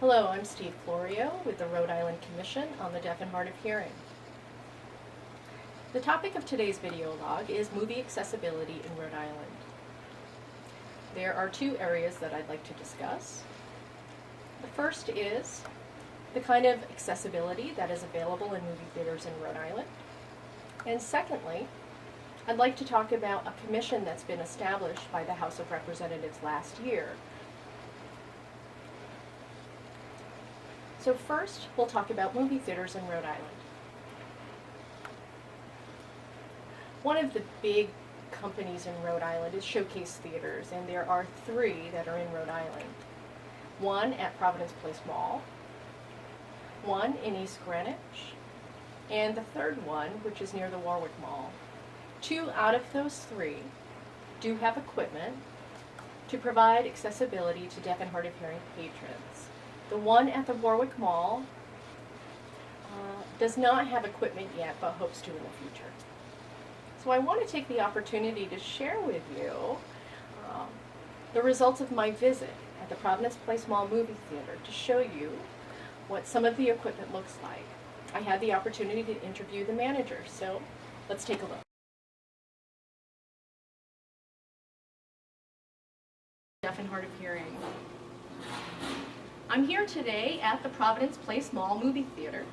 Hello, I'm Steve Florio with the Rhode Island Commission on the Deaf and Hard of Hearing. The topic of today's video log is movie accessibility in Rhode Island. There are two areas that I'd like to discuss. The first is the kind of accessibility that is available in movie theaters in Rhode Island. And secondly, I'd like to talk about a commission that's been established by the House of Representatives last year. So first, we'll talk about movie theaters in Rhode Island. One of the big companies in Rhode Island is Showcase Theaters, and there are three that are in Rhode Island. One at Providence Place Mall, one in East Greenwich, and the third one, which is near the Warwick Mall. Two out of those three do have equipment to provide accessibility to deaf and hard of hearing patrons. The one at the Warwick Mall does not have equipment yet, but hopes to in the future. So I want to take the opportunity to share with you the results of my visit at the Providence Place Mall movie theater to show you what some of the equipment looks like. I had the opportunity to interview the manager, so let's take a look. Deaf and hard of hearing. I'm here today at the Providence Place Mall movie theater.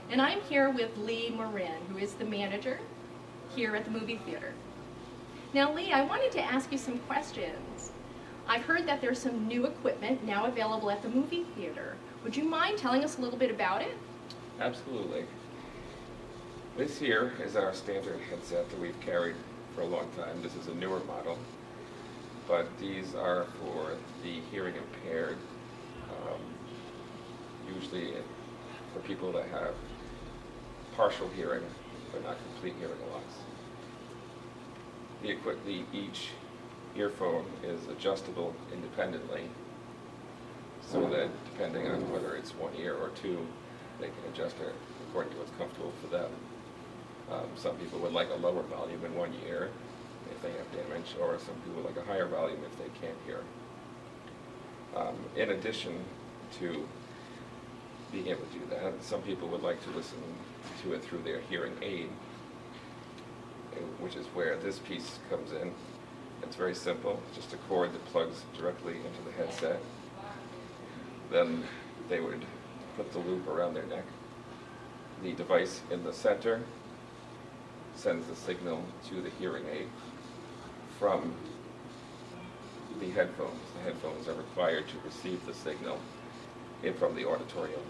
And I'm here with Lee Marin, who is the manager here at the movie theater. Now, Lee, I wanted to ask you some questions. I've heard that there's some new equipment now available at the movie theater. Would you mind telling us a little bit about it? Absolutely. This here is our standard headset that we've carried for a long time. This is a newer model, but these are for the hearing impaired, usually for people that have partial hearing but not complete hearing loss. Each earphone is adjustable independently, so that depending on whether it's one ear or two, they can adjust it according to what's comfortable for them. Some people would like a lower volume in one ear if they have damage, or some people would like a higher volume if they can't hear. In addition to being able to do that, some people would like to listen to it through their hearing aid, which is where this piece comes in. It's very simple, just a cord that plugs directly into the headset. Then they would put the loop around their neck. The device in the center sends the signal to the hearing aid from the headphones. The headphones are required to receive the signal from the auditorium.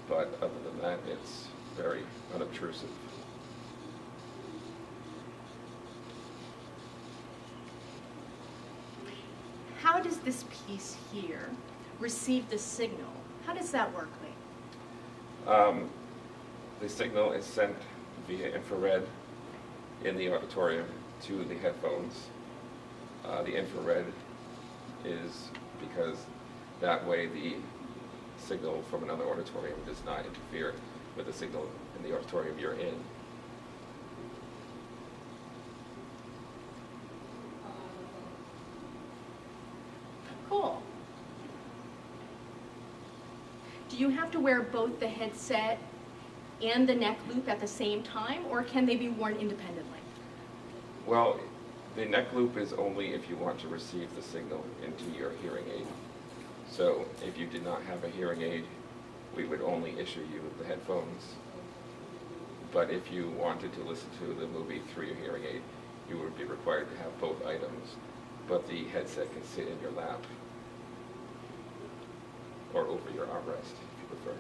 But other than that, it's very unobtrusive. How does this piece here receive the signal? How does that work, Lee? The signal is sent via infrared in the auditorium to the headphones. The infrared is because that way the signal from another auditorium does not interfere with the signal in the auditorium you're in. Cool. Do you have to wear both the headset and the neck loop at the same time, or can they be worn independently? Well, the neck loop is only if you want to receive the signal into your hearing aid. So if you did not have a hearing aid, we would only issue you the headphones. But if you wanted to listen to the movie through your hearing aid, you would be required to have both items. But the headset can sit in your lap or over your armrest if you prefer.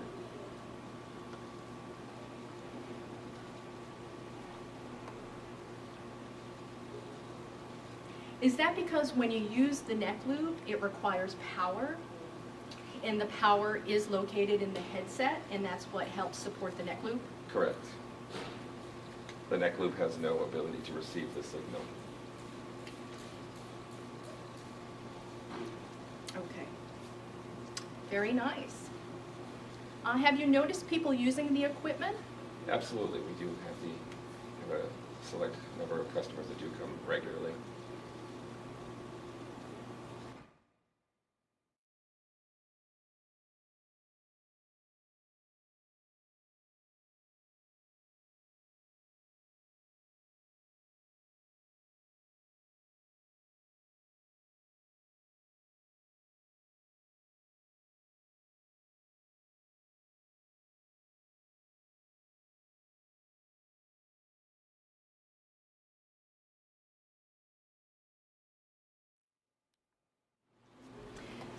Is that because when you use the neck loop, it requires power, and the power is located in the headset, and that's what helps support the neck loop? Correct. The neck loop has no ability to receive the signal. Okay. Very nice. Have you noticed people using the equipment? Absolutely, we do have a select number of customers that do come regularly.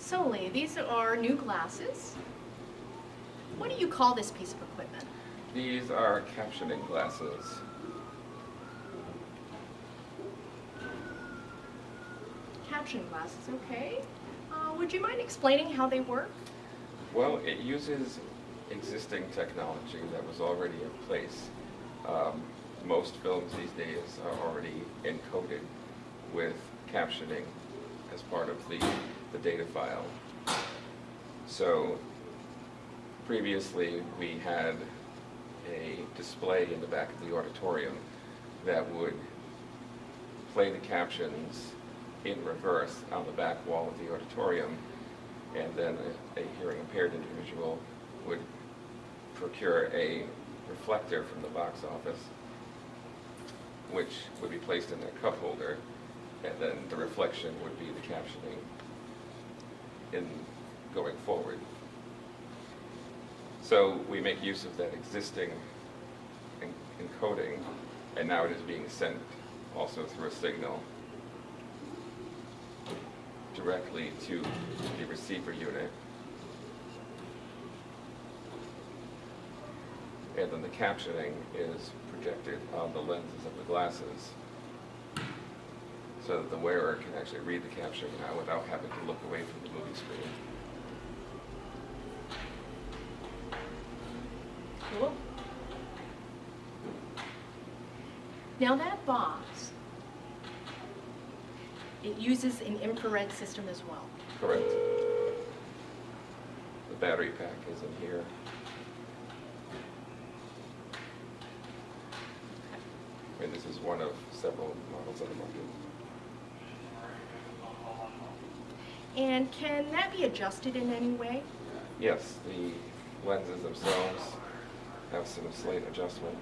So Lee, these are new glasses. What do you call this piece of equipment? These are captioning glasses. Caption glasses, okay. Would you mind explaining how they work? Well, it uses existing technology that was already in place. Most films these days are already encoded with captioning as part of the data file. So previously we had a display in the back of the auditorium that would play the captions in reverse on the back wall of the auditorium, and then a hearing impaired individual would procure a reflector from the box office, which would be placed in their cup holder, and then the reflection would be the captioning in going forward. So we make use of that existing encoding, and now it is being sent also through a signal directly to the receiver unit. And then the captioning is projected on the lenses of the glasses so that the wearer can actually read the caption now without having to look away from the movie screen. Cool. Now that box, it uses an infrared system as well. Correct. The battery pack is in here. And this is one of several models on the market. And can that be adjusted in any way? Yes, the lenses themselves have some slight adjustment.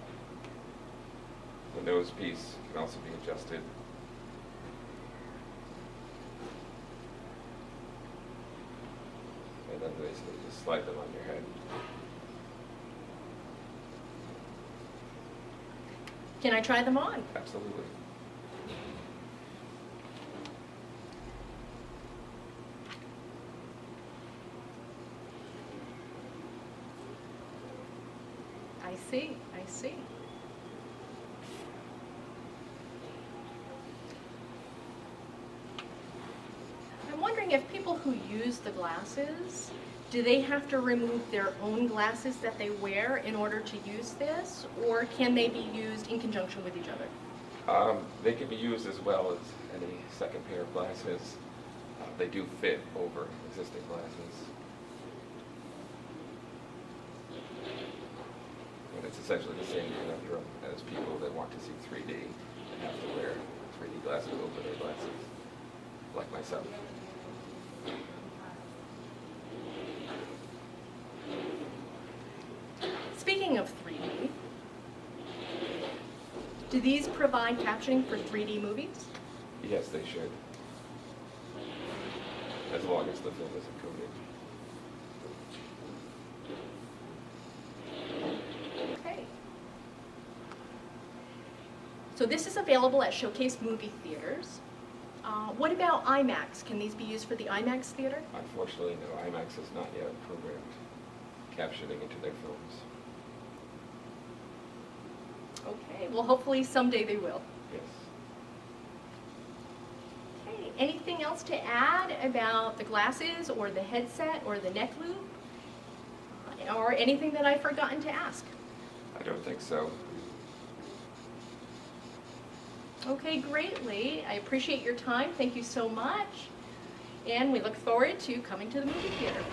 The nose piece can also be adjusted. And then basically just slide them on your head. Can I try them on? Absolutely. I see, I see. I'm wondering if people who use the glasses, do they have to remove their own glasses that they wear in order to use this, or can they be used in conjunction with each other? They can be used as well as any second pair of glasses. They do fit over existing glasses. And it's essentially the same conundrum as people that want to see 3D and have to wear 3D glasses over their glasses, like myself. Speaking of 3D, do these provide captioning for 3D movies? Yes, they should. As long as the film is encoded. Okay. So this is available at Showcase movie theaters. What about IMAX? Can these be used for the IMAX theater? Unfortunately, no. IMAX has not yet programmed captioning into their films. Okay, well hopefully someday they will. Yes. Okay, anything else to add about the glasses or the headset or the neck loop? Or anything that I've forgotten to ask? I don't think so. Okay, greatly. I appreciate your time. Thank you so much. And we look forward to coming to the movie theater.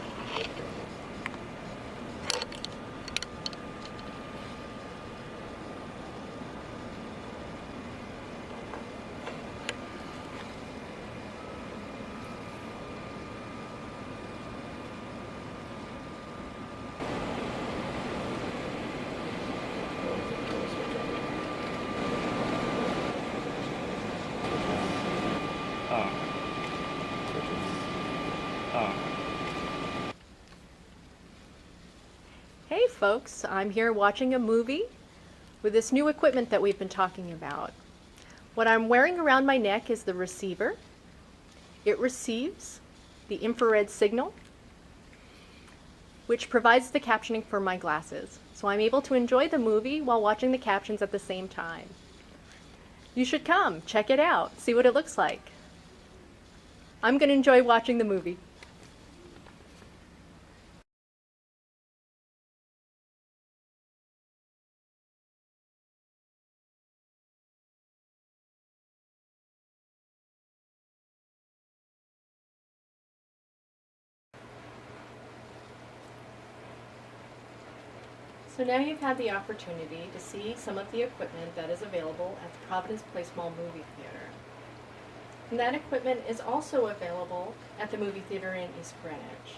Hey folks, I'm here watching a movie with this new equipment that we've been talking about. What I'm wearing around my neck is the receiver. It receives the infrared signal, which provides the captioning for my glasses. So I'm able to enjoy the movie while watching the captions at the same time. You should come, check it out, see what it looks like. I'm going to enjoy watching the movie. So now you've had the opportunity to see some of the equipment that is available at the Providence Place Mall movie theater. And that equipment is also available at the movie theater in East Greenwich.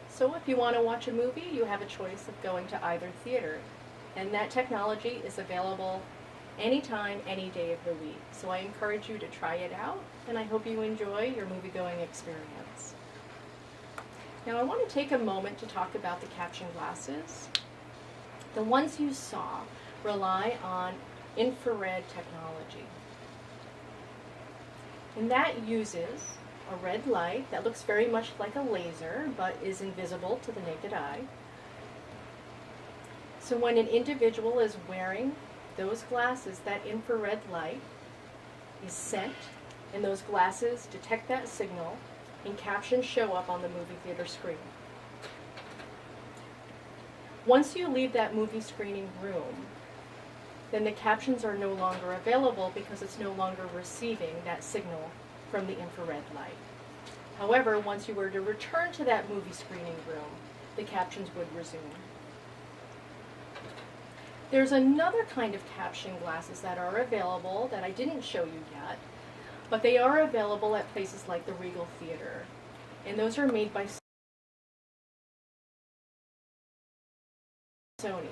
So if you want to watch a movie, you have a choice of going to either theater. And that technology is available anytime, any day of the week. So I encourage you to try it out, and I hope you enjoy your movie-going experience. Now I want to take a moment to talk about the caption glasses. The ones you saw rely on infrared technology. And that uses a red light that looks very much like a laser but is invisible to the naked eye. So when an individual is wearing those glasses, that infrared light is sent, and those glasses detect that signal, and captions show up on the movie theater screen. Once you leave that movie screening room, then the captions are no longer available because it's no longer receiving that signal from the infrared light. However, once you were to return to that movie screening room, the captions would resume. There's another kind of caption glasses that are available that I didn't show you yet, but they are available at places like the Regal Theater, and those are made by Sony.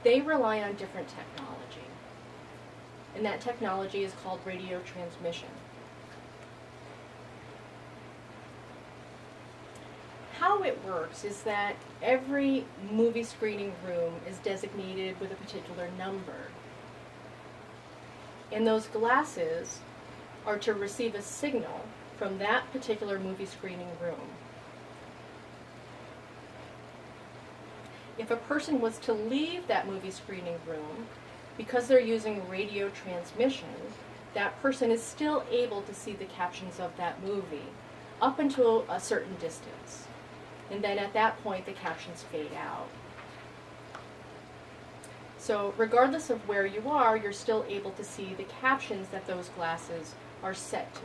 They rely on different technology, and that technology is called radio transmission. How it works is that every movie screening room is designated with a particular number, and those glasses are to receive a signal from that particular movie screening room. If a person was to leave that movie screening room, because they're using radio transmission, that person is still able to see the captions of that movie up until a certain distance. And then at that point, the captions fade out. So regardless of where you are, you're still able to see the captions that those glasses are set to.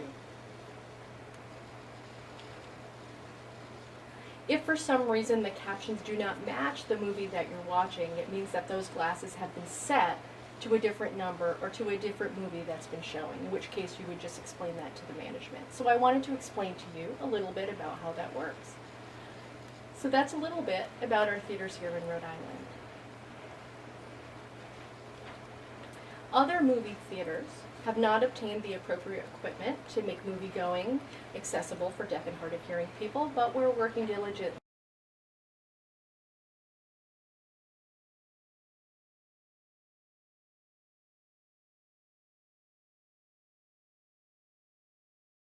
If for some reason the captions do not match the movie that you're watching, it means that those glasses have been set to a different number or to a different movie that's been showing, in which case you would just explain that to the management. So I wanted to explain to you a little bit about how that works. So that's a little bit about our theaters here in Rhode Island. Other movie theaters have not obtained the appropriate equipment to make movie-going accessible for deaf and hard of hearing people, but we're working diligently